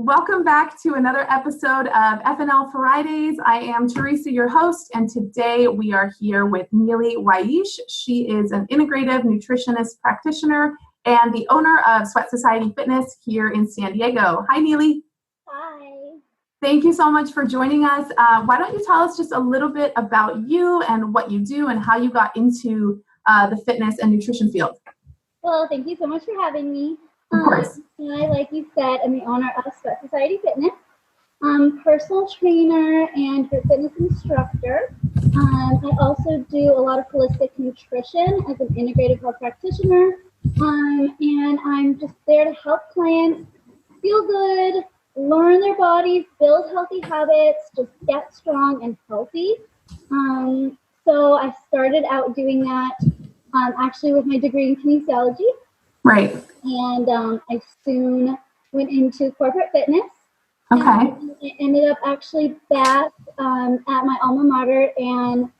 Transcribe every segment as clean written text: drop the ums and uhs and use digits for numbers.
Welcome back to another episode of FNL Fridays. I am Teresa, your host, and today we are here with Neely Waiche. She is an integrative nutritionist practitioner and the owner of Sweat Society Fitness here in San Diego. Hi, Neely. Hi. Thank you so much for joining us. Why don't you tell us just a little bit about you and what you do and how you got into the fitness and nutrition field? Well, thank you so much for having me. Of course. Like you said, I'm the owner of Sweat Society Fitness. I'm personal trainer and fitness instructor. I also do a lot of holistic nutrition as an integrative health practitioner. And I'm just there to help clients feel good, learn their bodies, build healthy habits, just get strong and healthy. So I started out doing that actually with my degree in kinesiology. Right. And I soon went into corporate fitness. Okay. And I ended up actually back at my alma mater and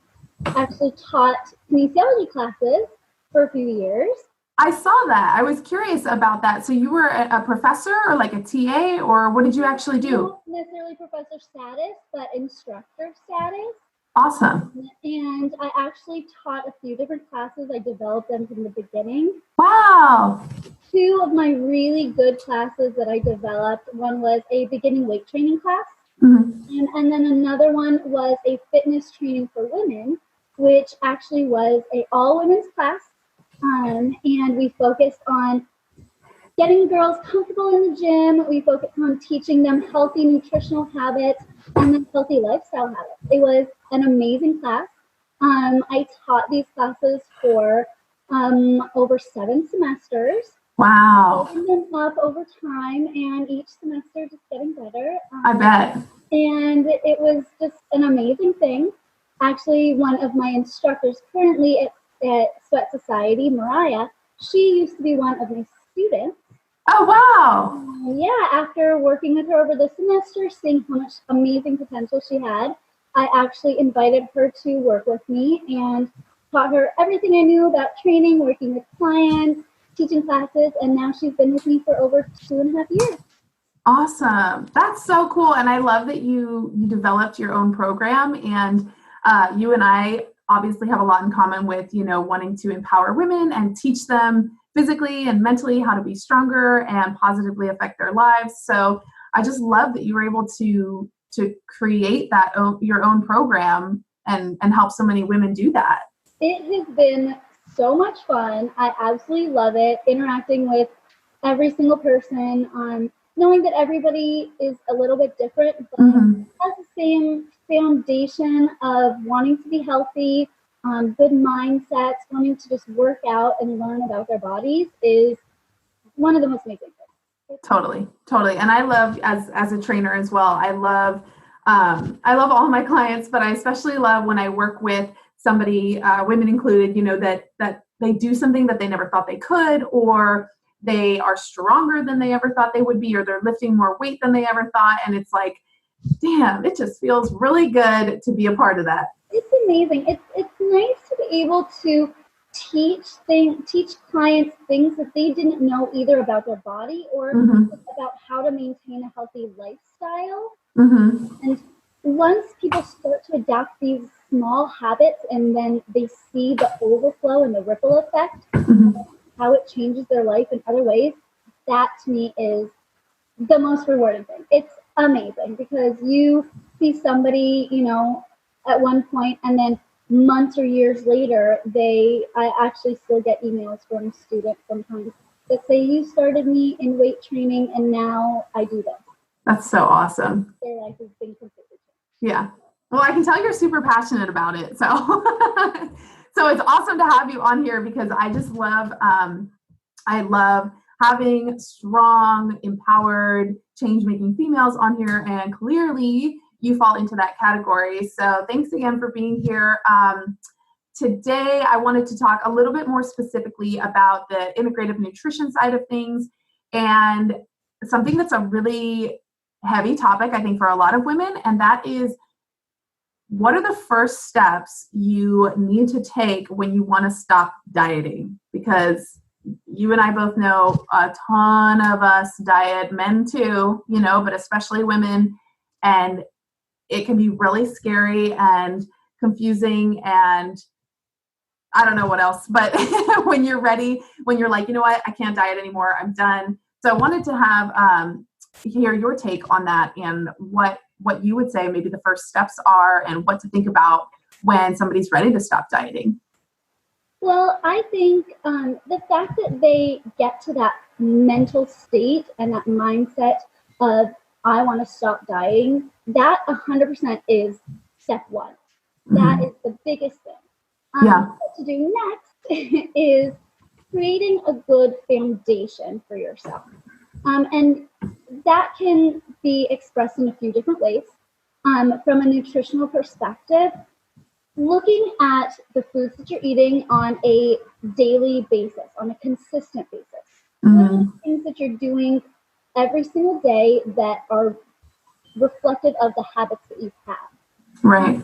actually taught kinesiology classes for a few years. I saw that. I was curious about that. So you were a professor or like a TA, or what did you actually do? Not necessarily professor status, but instructor status. Awesome. And I actually taught a few different classes. I developed them from the beginning. Wow. Two of my really good classes that I developed, one was a beginning weight training class, and then another one was a fitness training for women, which actually was a all women's class. And we focused on getting girls comfortable in the gym. We focused on teaching them healthy nutritional habits and then healthy lifestyle habits. It was an amazing class. I taught these classes for over 7 semesters. Wow. Building them up over time, and each semester just getting better. I bet. And it was just an amazing thing. Actually, one of my instructors currently at Sweat Society, Mariah, she used to be one of my students. Oh, wow. Yeah, after working with her over the semester, seeing how much amazing potential she had, I actually invited her to work with me and taught her everything I knew about training, working with clients, teaching classes, and now she's been with me for over 2.5 years. Awesome. That's so cool. And I love that you developed your own program, and you and I obviously have a lot in common with, wanting to empower women and teach them physically and mentally how to be stronger and positively affect their lives. So I just love that you were able to create your own program and help so many women do that. It has been so much fun. I absolutely love it, interacting with every single person, knowing that everybody is a little bit different, but has the same foundation of wanting to be healthy, good mindsets, wanting to just work out and learn about their bodies is one of the most amazing things. Totally. And I love, as a trainer as well, I love all my clients, but I especially love when I work with somebody, women included, that they do something that they never thought they could, or they are stronger than they ever thought they would be, or they're lifting more weight than they ever thought. And it's like, damn, it just feels really good to be a part of that. It's amazing. It's nice to be able to teach clients things that they didn't know either about their body or about how to maintain a healthy lifestyle. And once people start to adopt these small habits and then they see the overflow and the ripple effect, how it changes their life in other ways, that to me is the most rewarding thing. It's amazing because you see somebody, at one point, and then months or years later, I actually still get emails from students sometimes that say, you started me in weight training and now I do this. That's so awesome. Their life has been completely changed. Yeah. Well, I can tell you're super passionate about it. So, so it's awesome to have you on here because I just love, I love having strong, empowered, change-making females on here, and clearly you fall into that category. So thanks again for being here. Today, I wanted to talk a little bit more specifically about the integrative nutrition side of things, and something that's a really heavy topic, I think, for a lot of women, and that is, what are the first steps you need to take when you want to stop dieting? Because you and I both know a ton of us diet, men too, but especially women. And it can be really scary and confusing, and I don't know what else, but when you're ready, when you're like, you know what, I can't diet anymore, I'm done. So I wanted to have hear your take on that, and what you would say maybe the first steps are, and what to think about when somebody's ready to stop dieting. Well, I think the fact that they get to that mental state and that mindset of, I want to stop dieting, that 100% is step one. That is the biggest thing. What to do next is creating a good foundation for yourself. And that can be expressed in a few different ways. From a nutritional perspective, looking at the foods that you're eating on a daily basis, on a consistent basis. What are the things that you're doing every single day that are reflective of the habits that you have? Right.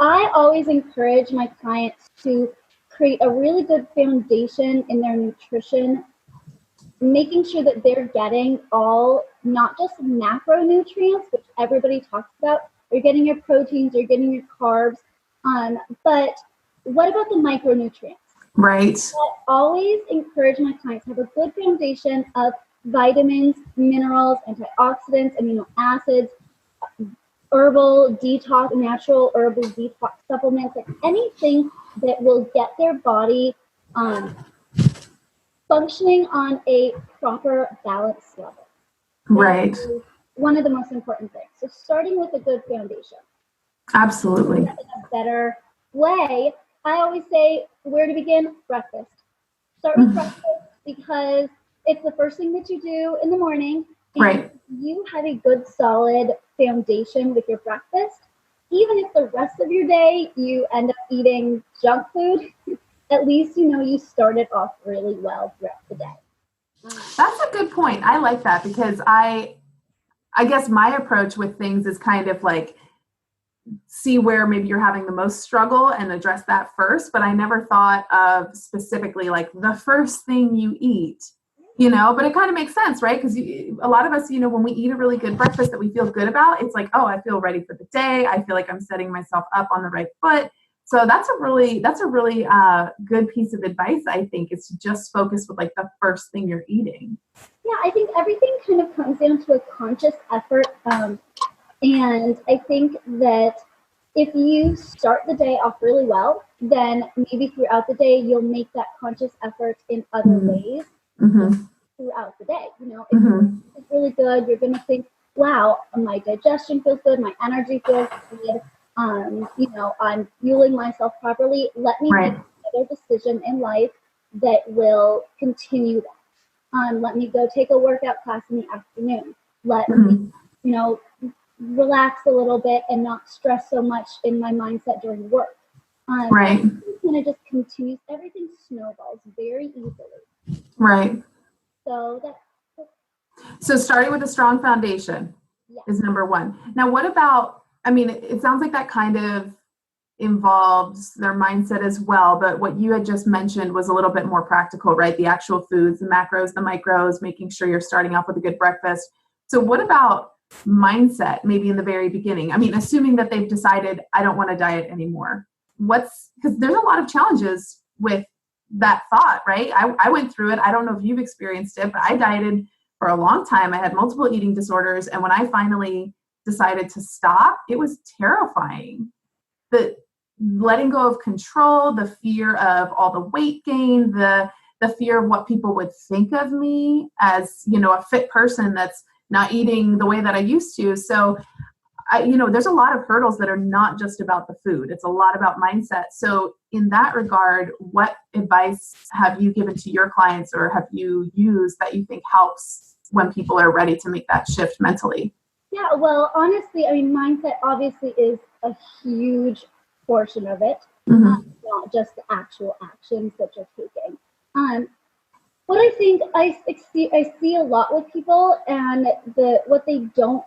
I always encourage my clients to create a really good foundation in their nutrition, making sure that they're getting all, not just macronutrients, which everybody talks about. You're getting your proteins, you're getting your carbs, but what about the micronutrients? Right. I always encourage my clients to have a good foundation of vitamins, minerals, antioxidants, amino acids, herbal detox, natural herbal detox supplements, like anything that will get their body functioning on a proper balance level. Right. That is one of the most important things. So starting with a good foundation. Absolutely. In a better way, I always say where to begin: breakfast. Start with breakfast because it's the first thing that you do in the morning. And right. You have a good solid foundation with your breakfast. Even if the rest of your day you end up eating junk food, at least you started off really well throughout the day. That's a good point. I like that, because I guess my approach with things is kind of like, see where maybe you're having the most struggle and address that first. But I never thought of specifically like the first thing you eat, but it kind of makes sense, right? Because a lot of us, when we eat a really good breakfast that we feel good about, it's like, oh, I feel ready for the day. I feel like I'm setting myself up on the right foot. So that's a really good piece of advice, I think, is to just focus with like the first thing you're eating. Yeah, I think everything kind of comes down to a conscious effort. And I think that if you start the day off really well, then maybe throughout the day, you'll make that conscious effort in other ways throughout the day. If it's really good, you're going to think, wow, my digestion feels good, my energy feels good. I'm fueling myself properly. Let me make another decision in life that will continue that. Let me go take a workout class in the afternoon. Let me, relax a little bit and not stress so much in my mindset during work. Right. It kind of just continues. Everything snowballs very easily. Right. So starting with a strong foundation is number one. Now, what about, it sounds like that kind of involves their mindset as well, but what you had just mentioned was a little bit more practical, right? The actual foods, the macros, the micros, making sure you're starting off with a good breakfast. So what about mindset, maybe in the very beginning? Assuming that they've decided, I don't want to diet anymore. Because there's a lot of challenges with that thought, right? I went through it. I don't know if you've experienced it, but I dieted for a long time. I had multiple eating disorders. And when I finally decided to stop, it was terrifying. The letting go of control, the fear of all the weight gain, the fear of what people would think of me as, a fit person that's not eating the way that I used to. So, there's a lot of hurdles that are not just about the food. It's a lot about mindset. So in that regard, what advice have you given to your clients, or have you used that you think helps when people are ready to make that shift mentally? Yeah, well, honestly, mindset obviously is a huge portion of it, not just the actual actions that you're taking. What I think I see a lot with people, and what they don't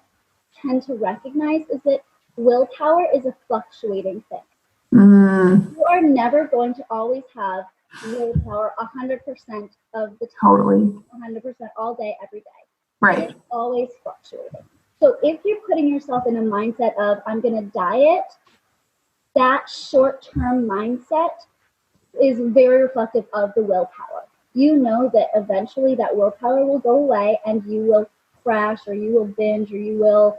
tend to recognize is that willpower is a fluctuating thing. You are never going to always have willpower 100% of the time. Totally. 100% all day, every day. Right. It's always fluctuating. So if you're putting yourself in a mindset of, I'm going to diet, that short-term mindset is very reflective of the willpower. You know that eventually that willpower will go away and you will crash, or you will binge, or you will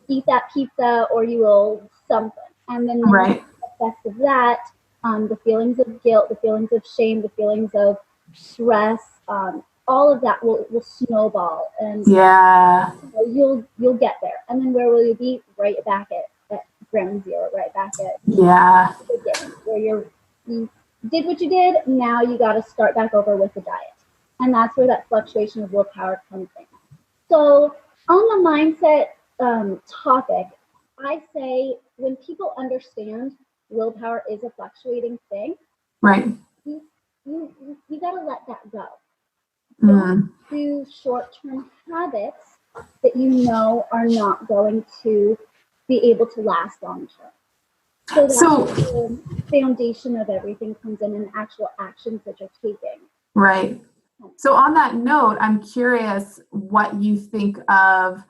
eat that pizza, or you will something. And then the effects of that, the feelings of guilt, the feelings of shame, the feelings of stress, all of that will snowball, and you'll get there. And then where will you be? Right back at ground zero, right back at the beginning, where you did what you did. Now you got to start back over with the diet, and that's where that fluctuation of willpower comes in. So on the mindset topic, I say when people understand willpower is a fluctuating thing, right, you got to let that go. Don't do short-term habits that you know are not going to be able to last long-term. So that's the foundation of everything comes in, and actual actions that you're taking. Right. So on that note, I'm curious what you think of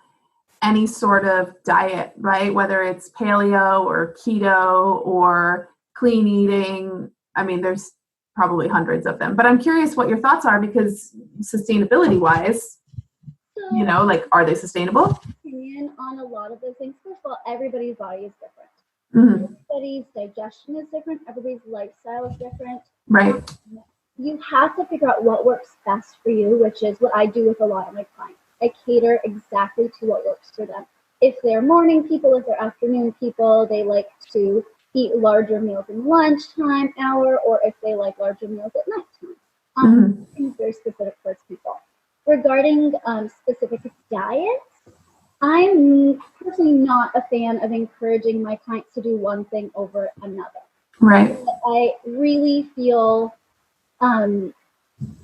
any sort of diet, right? Whether it's paleo or keto or clean eating. I mean, there's probably hundreds of them, but I'm curious what your thoughts are, because sustainability wise, you know, like, are they sustainable? Opinion on a lot of those things. First of all, everybody's body is different. Everybody's digestion is different. Everybody's lifestyle is different. Right. You have to figure out what works best for you, which is what I do with a lot of my clients. I cater exactly to what works for them. If they're morning people, if they're afternoon people, they like to eat larger meals in lunchtime hour, or if they like larger meals at nighttime. Things very specific towards people. Regarding specific diets, I'm personally not a fan of encouraging my clients to do one thing over another. Right. What I really feel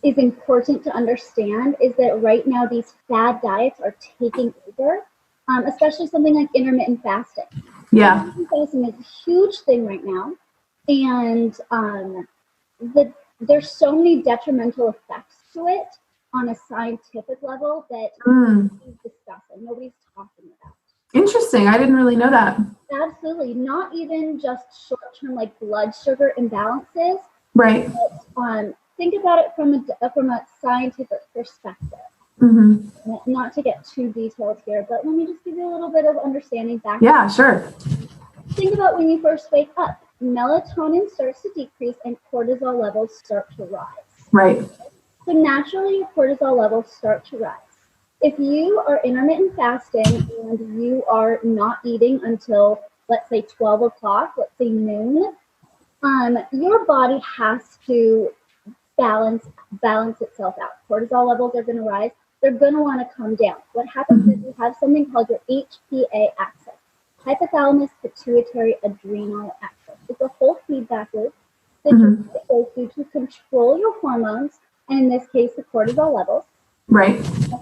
is important to understand is that right now these fad diets are taking over, especially something like intermittent fasting. Yeah. Intermittent fasting is a huge thing right now, and there's so many detrimental effects to it on a scientific level that nobody's discussing, nobody's talking about. Interesting. I didn't really know that. Absolutely. Not even just short-term like blood sugar imbalances. Right. But, think about it from a scientific perspective. Not to get too detailed here, but let me just give you a little bit of understanding back. Yeah, sure. Think about when you first wake up. Melatonin starts to decrease and cortisol levels start to rise. Right. So naturally, your cortisol levels start to rise. If you are intermittent fasting and you are not eating until, let's say, 12 o'clock, let's say noon, your body has to balance itself out. Cortisol levels are going to rise. They're going to want to come down. What happens is you have something called your HPA axis, hypothalamus pituitary adrenal axis. It's a whole feedback loop that you go through to control your hormones, and in this case, the cortisol levels. Right.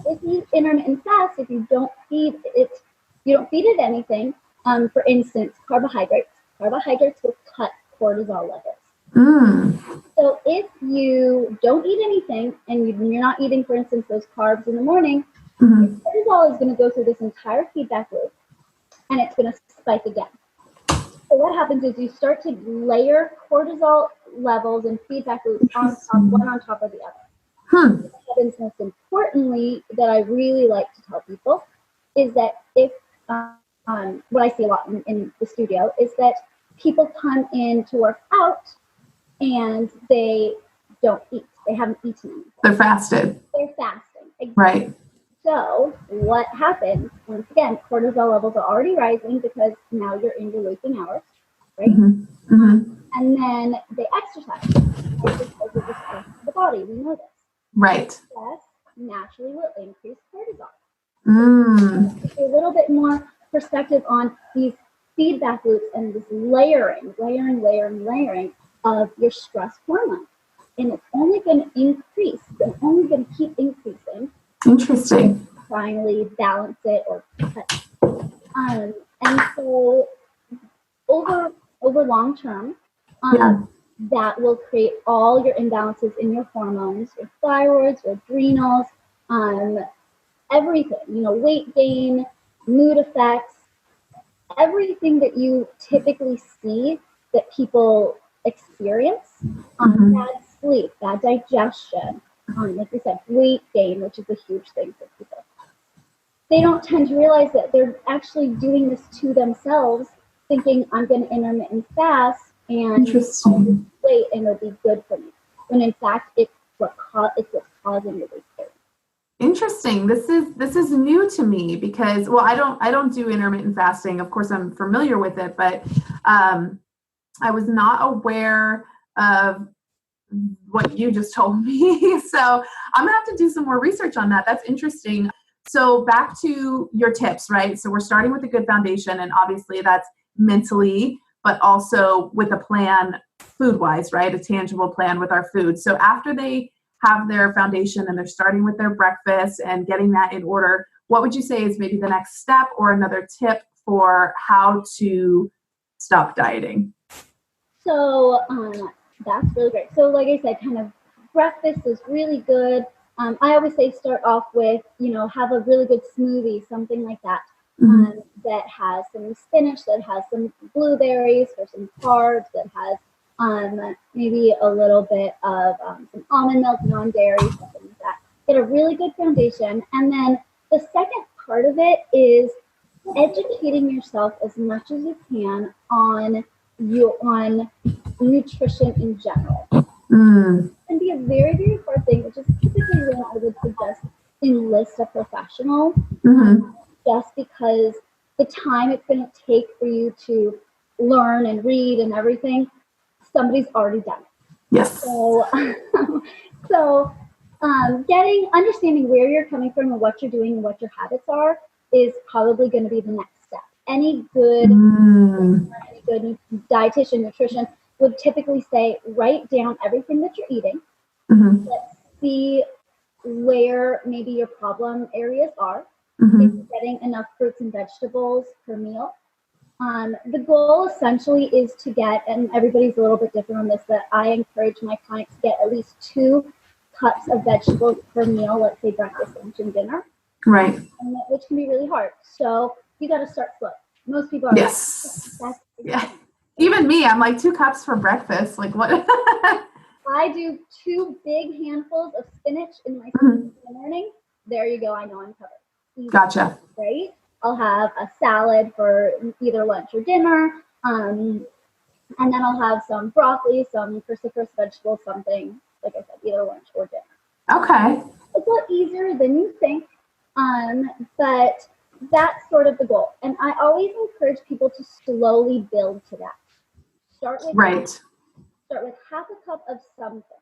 If you intermittent fast, if you don't feed it anything. For instance, carbohydrates will cut cortisol levels. So if you don't eat anything and you're not eating, for instance, those carbs in the morning, your cortisol is going to go through this entire feedback loop, and it's going to spike again. So what happens is you start to layer cortisol levels and feedback loops one on top of the other. What happens most importantly that I really like to tell people is that if what I see a lot in the studio is that people come in to work out and they don't eat. They haven't eaten anything. They're fasted. They're fasting. Exactly. Right. So what happens, once again, cortisol levels are already rising because now you're in your waking hours, right? And then they exercise. Exercise is the stress of the body. We know this. Right. Stress naturally will increase cortisol. Mm. A little bit more perspective on these feedback loops and this layering of your stress hormone. And it's only going to increase. It's only going to keep increasing. Interesting. Finally balance it or cut. And so over long term, that will create all your imbalances in your hormones, your thyroids, your adrenals, everything, weight gain, mood effects, everything that you typically see that people experience, bad sleep, bad digestion, like we said, weight gain, which is a huge thing for people. They don't tend to realize that they're actually doing this to themselves, thinking I'm going to intermittent fast and lose weight and it'll be good for me. When in fact, it's what's causing the weight gain. Interesting. This is new to me because, well, I don't do intermittent fasting. Of course, I'm familiar with it, but I was not aware of what you just told me. So I'm gonna have to do some more research on that. That's interesting. So back to your tips, right? So we're starting with a good foundation, and obviously that's mentally, but also with a plan food-wise, right? A tangible plan with our food. So after they have their foundation and they're starting with their breakfast and getting that in order, what would you say is maybe the next step or another tip for how to stop dieting? So that's really great. So like I said, kind of breakfast is really good. I always say start off with, have a really good smoothie, something like that, that has some spinach, that has some blueberries or some carbs, that has maybe a little bit of some almond milk, non-dairy, something like that. Get a really good foundation. And then the second part of it is educating yourself as much as you can on nutrition in general. It can be a very, very hard thing, which is typically when I would suggest enlist a professional, just because the time it's going to take for you to learn and read and everything, somebody's already done it. Yes. So understanding where you're coming from and what you're doing and what your habits are is probably going to be the next step. Any good dietitian, nutrition would typically say, write down everything that you're eating. Let's see where maybe your problem areas are. If you're getting enough fruits and vegetables per meal. The goal essentially is to get, and everybody's a little bit different on this, but I encourage my clients to get at least 2 cups of vegetables per meal, let's say breakfast, lunch, and dinner. Right. Which can be really hard. So you got to start slow. Most people are. Yes. Yeah. Even me, I'm like 2 cups for breakfast. Like what? I do 2 big handfuls of spinach in my in the morning. There you go. I know I'm covered. Easy. Gotcha. Right. I'll have a salad for either lunch or dinner. And then I'll have some broccoli, some cruciferous vegetables, something, like I said, either lunch or dinner. Okay. It's a lot easier than you think. But that's sort of the goal. And I always encourage people to slowly build to that. Start with half a cup of something.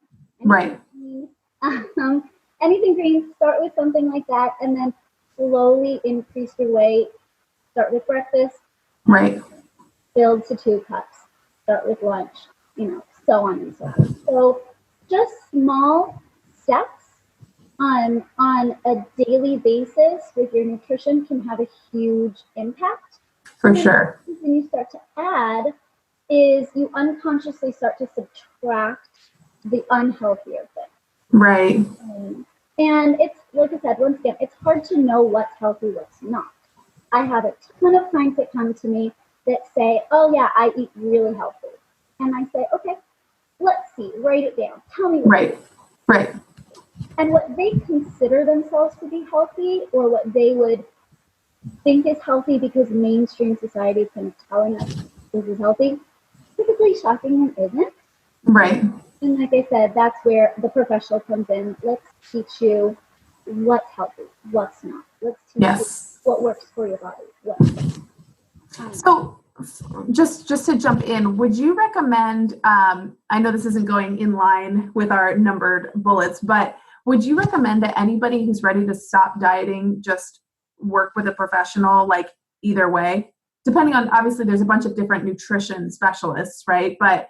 Anything green, start with something like that, and then slowly increase your weight. Start with breakfast. Right. Build to 2 cups. Start with lunch, so on and so forth. So just small steps on a daily basis with your nutrition can have a huge impact. For sure. When you start to add is you unconsciously start to subtract the unhealthier thing. Right. And it's, like I said, once again, it's hard to know what's healthy, what's not. I have a ton of clients that come to me that say, oh yeah, I eat really healthy. And I say, okay, let's see, write it down. Tell me. Right. And what they consider themselves to be healthy, or what they would think is healthy because mainstream society is kind of telling us this is healthy, typically shocking and isn't. Right. And like I said, that's where the professional comes in. Let's teach you what's healthy, what's not. Let's teach you what works for your body. So just to jump in, would you recommend, I know this isn't going in line with our numbered bullets, but would you recommend that anybody who's ready to stop dieting just work with a professional, like either way? Depending on, obviously there's a bunch of different nutrition specialists, right? But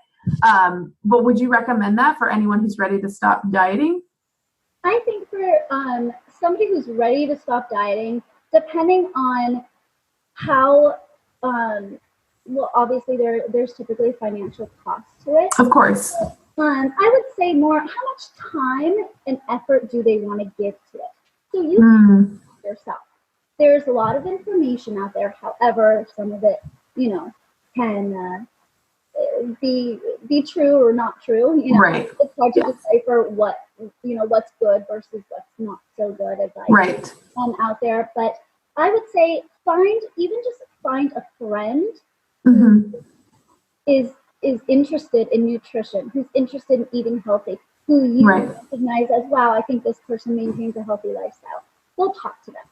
would you recommend that for anyone who's ready to stop dieting? I think for somebody who's ready to stop dieting, depending on how, well, obviously there's typically financial costs to it. Of course. I would say more, how much time and effort do they want to give to it? So you Mm. yourself. There's a lot of information out there. However, some of it, can be true or not true. Right. It's hard to Yes. decipher what's good versus what's not so good advice Right. out there. But I would say find a friend Mm-hmm. is interested in nutrition, who's interested in eating healthy, who you Right. recognize as, wow, I think this person maintains a healthy lifestyle. Go talk to them.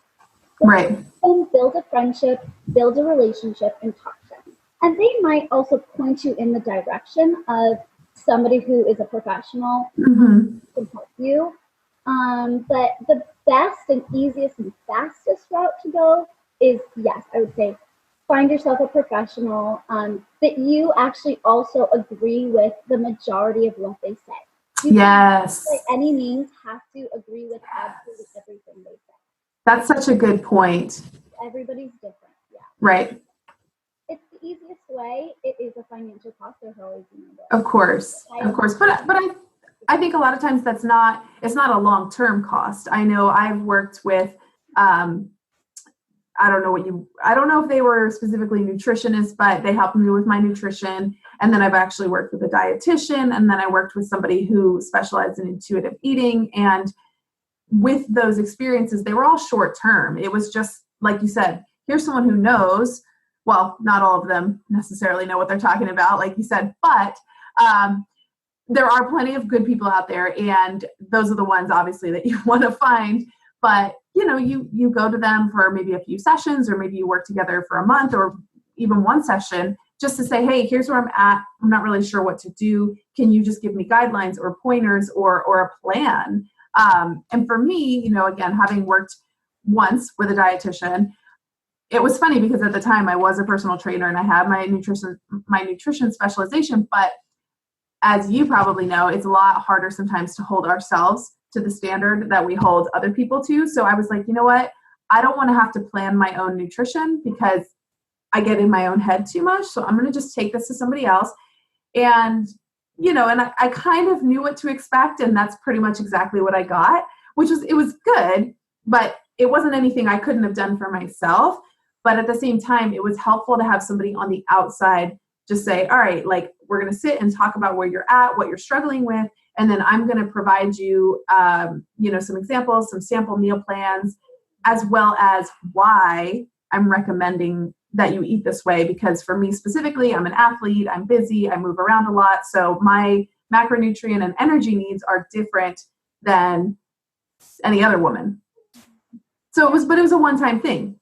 Right. Build a friendship, build a relationship, and talk to them. And they might also point you in the direction of somebody who is a professional Mm-hmm. who can help you. But the best and easiest and fastest route to go is, yes, I would say, find yourself a professional that you actually also agree with the majority of what they say. You Yes. don't by any means have to agree with absolutely everything they say. That's such a good point. Everybody's different. Yeah. Right. It's the easiest way. It is a financial cost. There's always Of course. Of course. But I think a lot of times it's not a long-term cost. I know I've worked with I don't know if they were specifically nutritionists, but they helped me with my nutrition. And then I've actually worked with a dietitian, and then I worked with somebody who specialized in intuitive eating. And with those experiences, they were all short term. It was just, like you said, here's someone who knows. Well, not all of them necessarily know what they're talking about, like you said, but there are plenty of good people out there, and those are the ones obviously that you want to find. But you go to them for maybe a few sessions, or maybe you work together for a month or even one session, just to say, hey, here's where I'm at. I'm not really sure what to do. Can you just give me guidelines or pointers or a plan? And for me, again, having worked once with a dietitian, it was funny because at the time I was a personal trainer and I had my nutrition specialization, but as you probably know, it's a lot harder sometimes to hold ourselves to the standard that we hold other people to. So I was like, you know what? I don't want to have to plan my own nutrition because I get in my own head too much. So I'm going to just take this to somebody else. And, and I kind of knew what to expect. And that's pretty much exactly what I got, it was good, but it wasn't anything I couldn't have done for myself. But at the same time, it was helpful to have somebody on the outside just say, all right, like, we're going to sit and talk about where you're at, what you're struggling with. And then I'm going to provide you, some examples, some sample meal plans, as well as why I'm recommending that you eat this way. Because for me specifically, I'm an athlete, I'm busy, I move around a lot. So my macronutrient and energy needs are different than any other woman. So it was a one-time thing.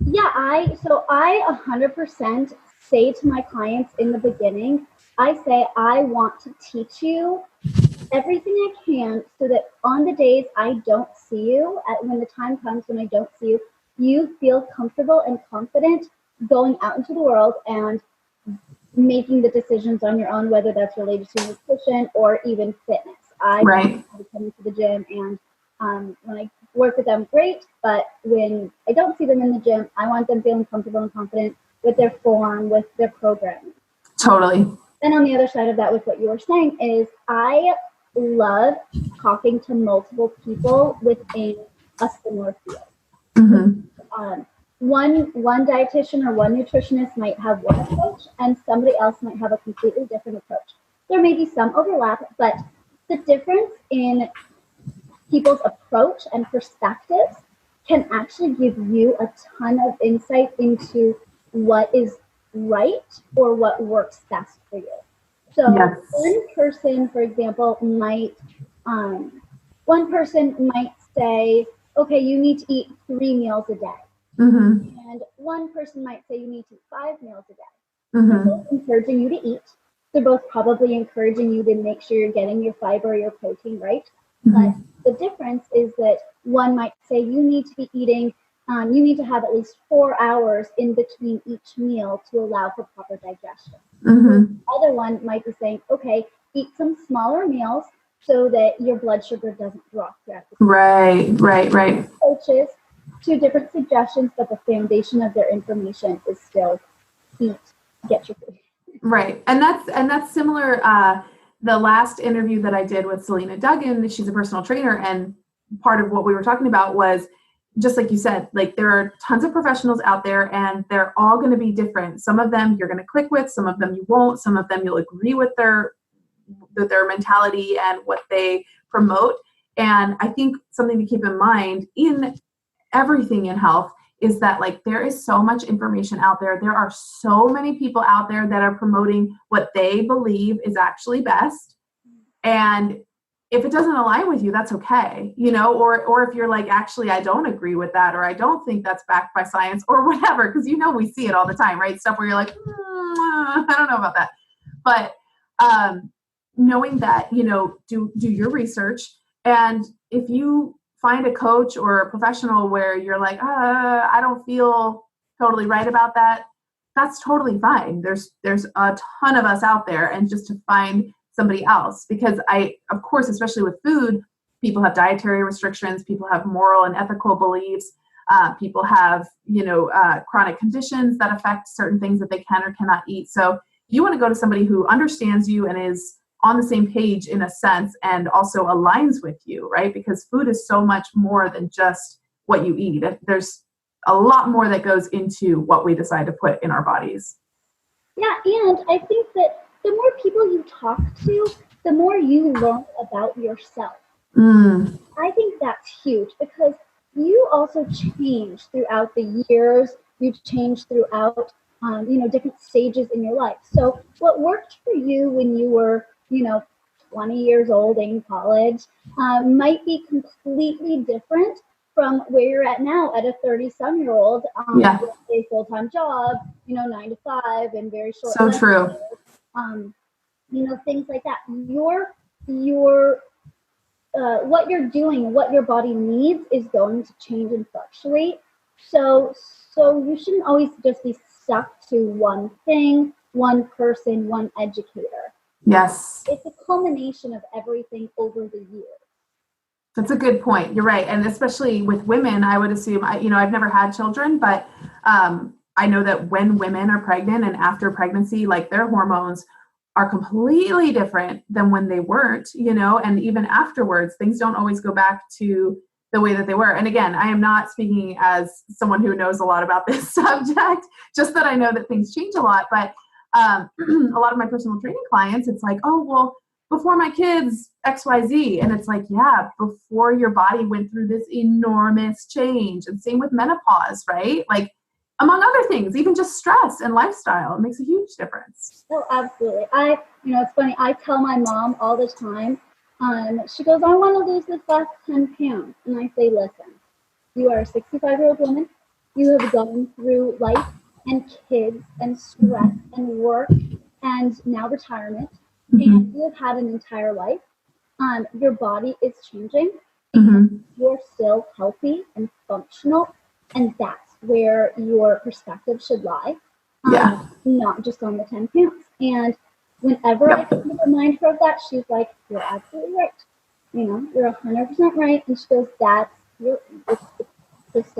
Yeah, I 100% say to my clients in the beginning, I say, I want to teach you everything I can so that on the days I don't see you, when the time comes when I don't see you, you feel comfortable and confident going out into the world and making the decisions on your own, whether that's related to nutrition or even fitness. I want to come to the gym, and when I work with them, great. But when I don't see them in the gym, I want them feeling comfortable and confident with their form, with their programming. Totally. And on the other side of that, with what you were saying, is I love talking to multiple people within a similar field. Mm-hmm. One dietitian or one nutritionist might have one approach, and somebody else might have a completely different approach. There may be some overlap, but the difference in people's approach and perspectives can actually give you a ton of insight into what is right or what works best for you. So one person, for example, might say, okay, you need to eat 3 meals a day. Mm-hmm. And one person might say you need to eat 5 meals a day. Mm-hmm. They're both encouraging you to eat. They're both probably encouraging you to make sure you're getting your fiber, your protein right. Mm-hmm. But the difference is that one might say you need to be eating, you need to have at least 4 hours in between each meal to allow for proper digestion. Mm-hmm. The other one might be saying, okay, eat some smaller meals so that your blood sugar doesn't drop throughout the day. Right. Coaches, 2 different suggestions, but the foundation of their information is still eat, get your food. Right. And that's similar. The last interview that I did with Selena Duggan, she's a personal trainer, and part of what we were talking about was just like you said, like there are tons of professionals out there and they're all going to be different. Some of them you're going to click with, some of them you won't, some of them you'll agree with their mentality and what they promote. And I think something to keep in mind in everything in health is that like there is so much information out there. There are so many people out there that are promoting what they believe is actually best. And if it doesn't align with you, that's okay, or if you're like, actually, I don't agree with that, or I don't think that's backed by science or whatever, because we see it all the time, right? Stuff where you're like, I don't know about that. But knowing that, do your research. And if you find a coach or a professional where you're like, I don't feel totally right about that, that's totally fine. There's a ton of us out there, and just to find somebody else, because of course, especially with food, people have dietary restrictions, people have moral and ethical beliefs, people have, chronic conditions that affect certain things that they can or cannot eat. So you want to go to somebody who understands you and is on the same page in a sense, and also aligns with you, right? Because food is so much more than just what you eat. There's a lot more that goes into what we decide to put in our bodies. Yeah, and I think that the more people you talk to, the more you learn about yourself. I think that's huge, because you also change throughout the years. You change throughout, different stages in your life. So what worked for you when you were, 20 years old in college might be completely different from where you're at now at a 30-some-year-old with a full-time job, 9 to 5 and very short. So true. Things like that. Your what you're doing, what your body needs is going to change and fluctuate. So you shouldn't always just be stuck to one thing, one person, one educator. Yes. It's a culmination of everything over the years. That's a good point. You're right. And especially with women, I would assume, I've never had children, but I know that when women are pregnant and after pregnancy, like their hormones are completely different than when they weren't, and even afterwards, things don't always go back to the way that they were. And again, I am not speaking as someone who knows a lot about this subject, just that I know that things change a lot. But a lot of my personal training clients, it's like, oh, well, before my kids, XYZ. And it's like, yeah, before your body went through this enormous change. And same with menopause, right? Like, among other things, even just stress and lifestyle, it makes a huge difference. Oh, absolutely. It's funny. I tell my mom all the time, she goes, I want to lose this last 10 pounds. And I say, listen, you are a 65-year-old woman. You have gone through life and kids and stress and work and now retirement. And you have had an entire life. Your body is changing. And you're still healthy and functional. And that's where your perspective should lie. Not just on the 10 pounds. And whenever I remind her of that, she's like, you're absolutely right. You're 100% right. And she goes, it's just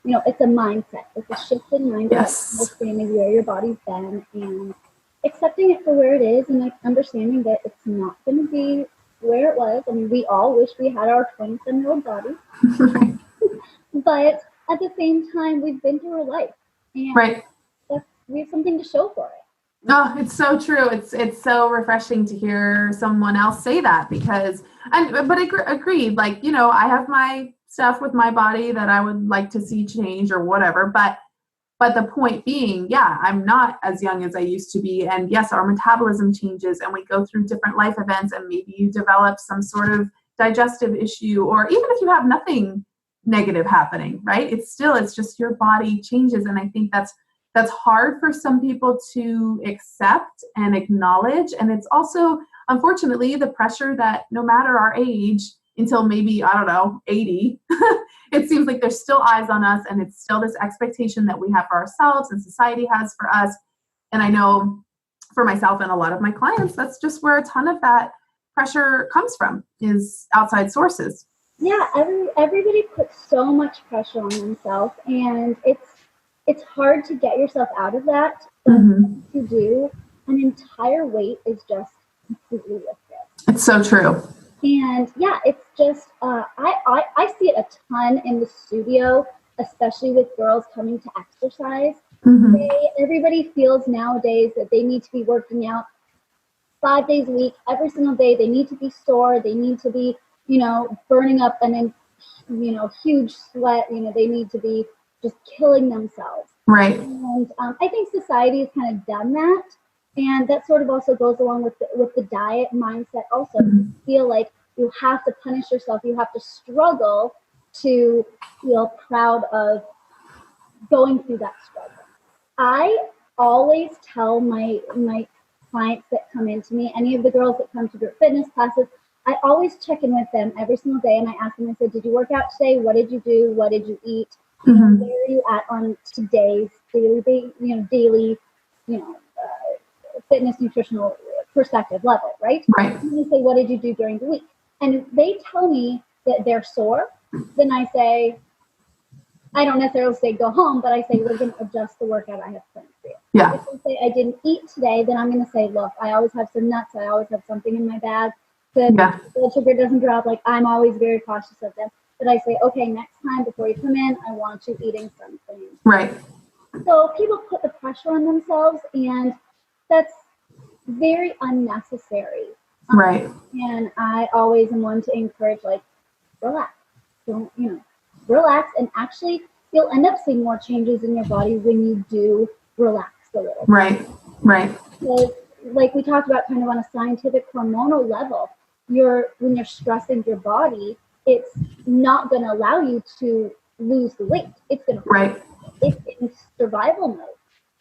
it's a mindset. It's a shift in mindset, understanding where your body's been and accepting it for where it is, and like understanding that it's not going to be where it was. I mean, we all wish we had our 27-year-old body. But at the same time, we've been through our life. And we have something to show for it. Oh, it's so true. It's so refreshing to hear someone else say that, but agreed. Like, I have my stuff with my body that I would like to see change or whatever. But the point being, I'm not as young as I used to be. And yes, our metabolism changes and we go through different life events, and maybe you develop some sort of digestive issue, or even if you have nothing negative happening, right? It's just your body changes. And I think that's hard for some people to accept and acknowledge. And it's also, unfortunately, the pressure that no matter our age, until maybe, 80, it seems like there's still eyes on us, and it's still this expectation that we have for ourselves and society has for us. And I know for myself and a lot of my clients, that's just where a ton of that pressure comes from, is outside sources. Yeah, everybody puts so much pressure on themselves, and it's hard to get yourself out of that. But once you do, an entire weight is just completely worth it. It's so true. And yeah, it's just, I see it a ton in the studio, especially with girls coming to exercise. Everybody feels nowadays that they need to be working out 5 days a week, every single day. They need to be sore. They need to be, burning up an, huge sweat. They need to be just killing themselves. Right. And I think society has kind of done that. And that sort of also goes along with the diet mindset also. You feel like you have to punish yourself. You have to struggle to feel proud of going through that struggle. I always tell my clients that come into me, any of the girls that come to group fitness classes, I always check in with them every single day, and I ask them, I said, did you work out today? What did you do? What did you eat? Where are you at on today's daily fitness nutritional perspective level, right? Right. And they say, what did you do during the week? And if they tell me that they're sore, then I say, I don't necessarily say go home, but I say we're going to adjust the workout I have planned for you. Yeah. If they say I didn't eat today, then I'm going to say, look, I always have some nuts. I always have something in my bag. The blood sugar doesn't drop. Like, I'm always very cautious of them. But I say, okay, next time before you come in, I want you eating something. Right. So people put the pressure on themselves, and that's very unnecessary. Right. And I always am one to encourage, like, relax. Don't, relax, and actually you'll end up seeing more changes in your body when you do relax a little. Right. Right. So, like we talked about kind of on a scientific hormonal level, when you're stressing your body, it's not going to allow you to lose the weight. It's going to it's in survival mode.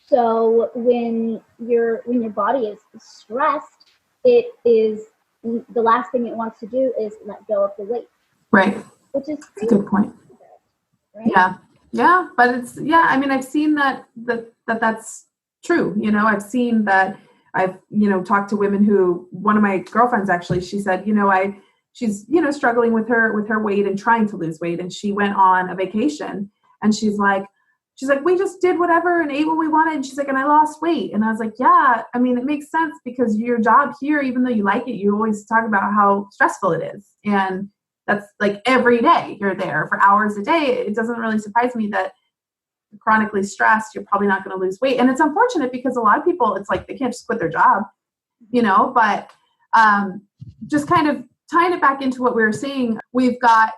So when your body is stressed, it is the last thing it wants to do is let go of the weight. Right. Which is a good point. Right? Yeah. Yeah. But I mean, I've seen that's true. I've seen that. I've, talked to women who, one of my girlfriends actually, she said, she's, struggling with her weight and trying to lose weight. And she went on a vacation, and she's like, we just did whatever and ate what we wanted. And she's like, and I lost weight. And I was like, yeah, I mean, it makes sense, because your job here, even though you like it, you always talk about how stressful it is. And that's like every day you're there for hours a day. It doesn't really surprise me that chronically stressed, you're probably not going to lose weight. And it's unfortunate, because a lot of people, it's like they can't just quit their job, but just kind of tying it back into what we were saying, we've got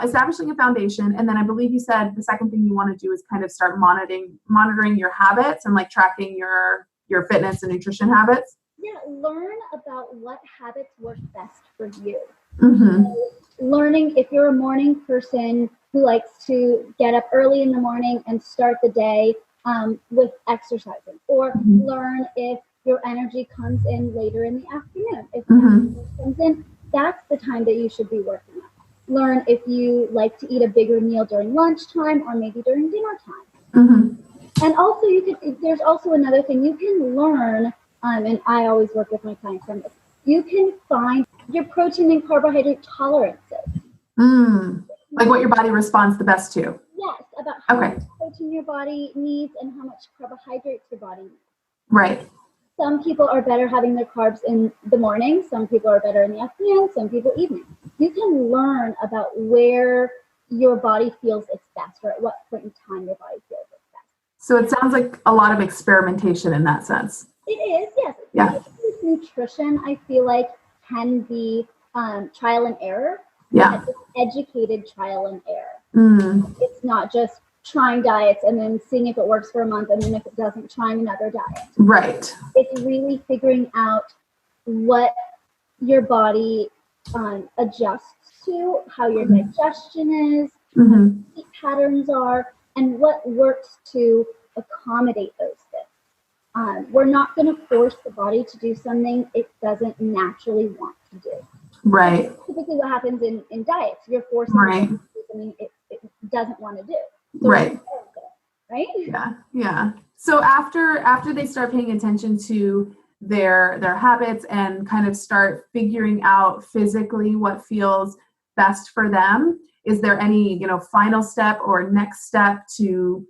establishing a foundation. And then I believe you said the second thing you want to do is kind of start monitoring your habits and like tracking your fitness and nutrition habits. Yeah, learn about what habits work best for you. So learning, if you're a morning person who likes to get up early in the morning and start the day with exercising, or learn if your energy comes in later in the afternoon. If that comes in, that's the time that you should be working on. Learn if you like to eat a bigger meal during lunchtime or maybe during dinner time. And also, there's also another thing you can learn, and I always work with my clients on this. You can find your protein and carbohydrate tolerances. Like what your body responds the best to. Yes, about how much protein your body needs and how much carbohydrates your body needs. Right. Some people are better having their carbs in the morning. Some people are better in the afternoon. Some people evening. You can learn about where your body feels its best, or at what point in time your body feels its best. So it sounds like a lot of experimentation in that sense. It is, yes. Yeah. With nutrition, I feel like can be trial and error. Yeah. It's educated trial and error. It's not just trying diets and then seeing if it works for a month, and then if it doesn't, trying another diet. Right. It's really figuring out what your body adjusts to, how your digestion is, what eat patterns are, and what works to accommodate those things. We're not going to force the body to do something it doesn't naturally want to do. Right. That's typically what happens in diets. You're forcing the body to do something it doesn't want to do. So right. Right? Yeah. So after they start paying attention to their habits and kind of start figuring out physically what feels best for them, is there any, final step or next step to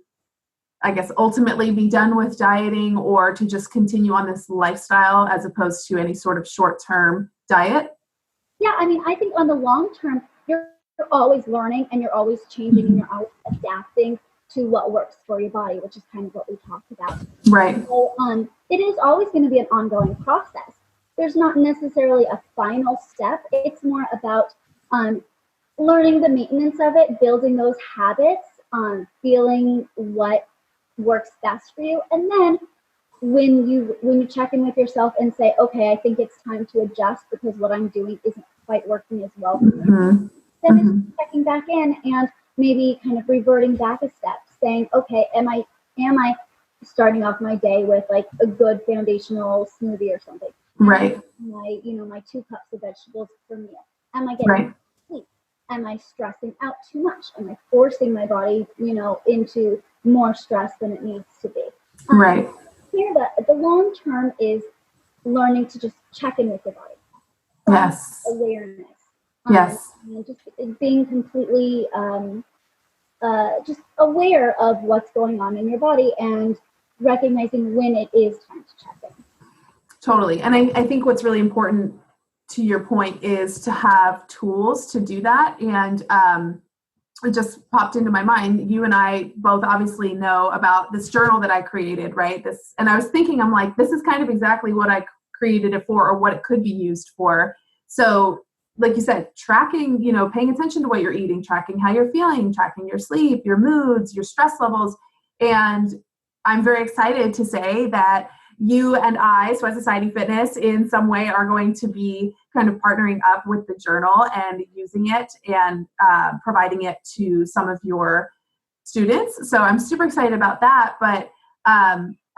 I guess, ultimately be done with dieting or to just continue on this lifestyle as opposed to any sort of short-term diet? Yeah, I mean, I think on the long term, you're always learning and you're always changing and you're always adapting to what works for your body, which is kind of what we talked about. Right. So it is always going to be an ongoing process. There's not necessarily a final step. It's more about learning the maintenance of it, building those habits, feeling what works best for you, and then when you check in with yourself and say, okay, I think it's time to adjust because what I'm doing isn't quite working as well for me, then it's checking back in and maybe kind of reverting back a step, saying, okay, am I starting off my day with like a good foundational smoothie or something? Right. My 2 cups of vegetables per meal. Am I getting sleep? Am I stressing out too much? Am I forcing my body, into more stress than it needs to be? Right. Here, the long term is learning to just check in with your body. Yes. Awareness. Yes. Just being completely just aware of what's going on in your body and recognizing when it is time to check in. Totally. And I think what's really important to your point is to have tools to do that. And it just popped into my mind. You and I both obviously know about this journal that I created, right? And I was thinking, I'm like, this is kind of exactly what I created it for or what it could be used for. So like you said, tracking, paying attention to what you're eating, tracking how you're feeling, tracking your sleep, your moods, your stress levels. And I'm very excited to say that you and I, Sweat Society Fitness, in some way are going to be kind of partnering up with the journal and using it and providing it to some of your students. So I'm super excited about that. But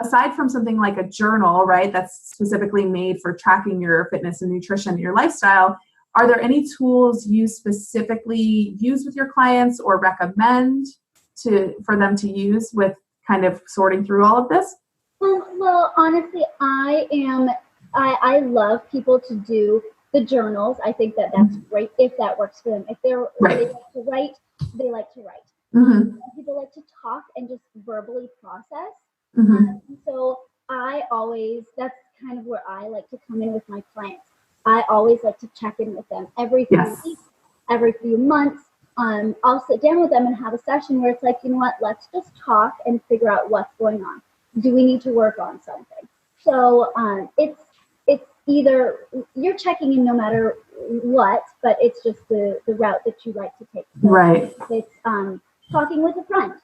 aside from something like a journal, right, that's specifically made for tracking your fitness and nutrition, your lifestyle, are there any tools you specifically use with your clients or recommend for them to use with kind of sorting through all of this? Well, honestly, I love people to do the journals. I think that's great if that works for them. If they like to write, they like to write. People like to talk and just verbally process. So that's kind of where I like to come in with my clients. I always like to check in with them every few weeks, every few months. I'll sit down with them and have a session where it's like, you know what, let's just talk and figure out what's going on. Do we need to work on something? So it's either you're checking in no matter what, but it's just the route that you like to take. So right. It's talking with a friend,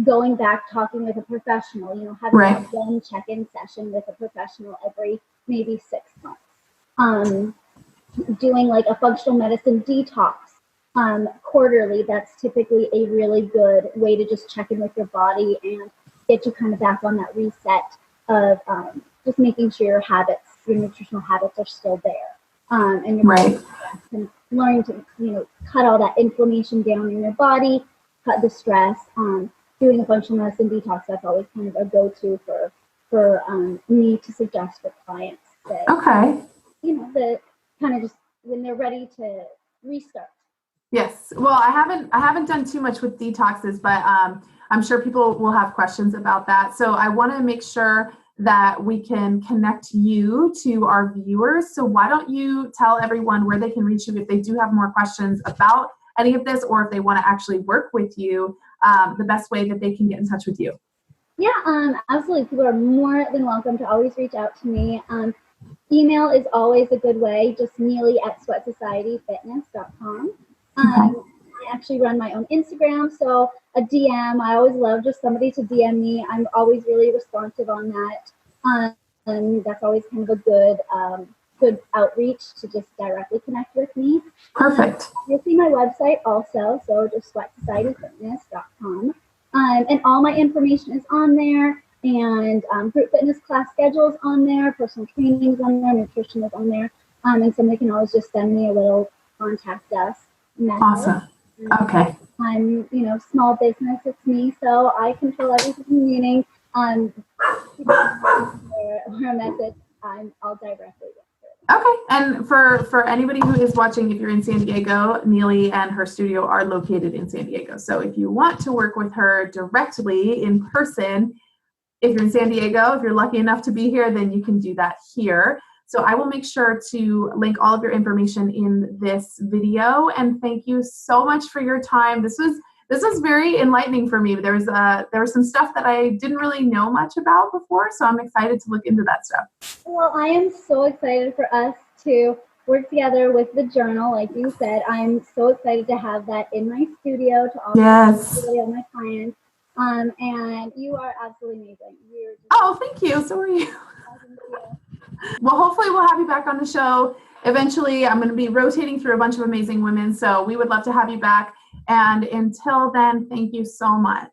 going back, talking with a professional, having that one check-in session with a professional every maybe 6 months. Doing like a functional medicine detox quarterly. That's typically a really good way to just check in with your body and get you kind of back on that reset of just making sure your nutritional habits are still there. And you're kind of learning to, cut all that inflammation down in your body, cut the stress. Doing a functional medicine detox, that's always kind of a go-to for me to suggest for clients. That, the kind of just when they're ready to restart. Yes. Well, I haven't done too much with detoxes, but I'm sure people will have questions about that. So I want to make sure that we can connect you to our viewers. So why don't you tell everyone where they can reach you if they do have more questions about any of this, or if they want to actually work with you, the best way that they can get in touch with you. Yeah, absolutely. People are more than welcome to always reach out to me. Email is always a good way, just neely@sweatsocietyfitness.com. I actually run my own Instagram, so a DM, I always love just somebody to DM me. I'm always really responsive on that. And that's always kind of a good outreach to just directly connect with me. Perfect. You'll see my website also, so just sweatsocietyfitness.com. And all my information is on there. And group fitness class schedules on there, personal training is on there, nutrition is on there, and somebody can always just send me a little contact us message. Awesome. Okay. I'm, small business, it's me, so I control everything, meaning or a message, I'll directly answer it. Okay, and for anybody who is watching, if you're in San Diego, Neely and her studio are located in San Diego. So if you want to work with her directly in person, if you're in San Diego, if you're lucky enough to be here, then you can do that here. So I will make sure to link all of your information in this video. And thank you so much for your time. This was very enlightening for me. There was some stuff that I didn't really know much about before, so I'm excited to look into that stuff. Well, I am so excited for us to work together with the journal. Like you said, I'm so excited to have that in my studio to offer to my clients. And you are absolutely amazing. Oh, thank you. So are you. Well, hopefully we'll have you back on the show. Eventually, I'm going to be rotating through a bunch of amazing women, so we would love to have you back. And until then, thank you so much.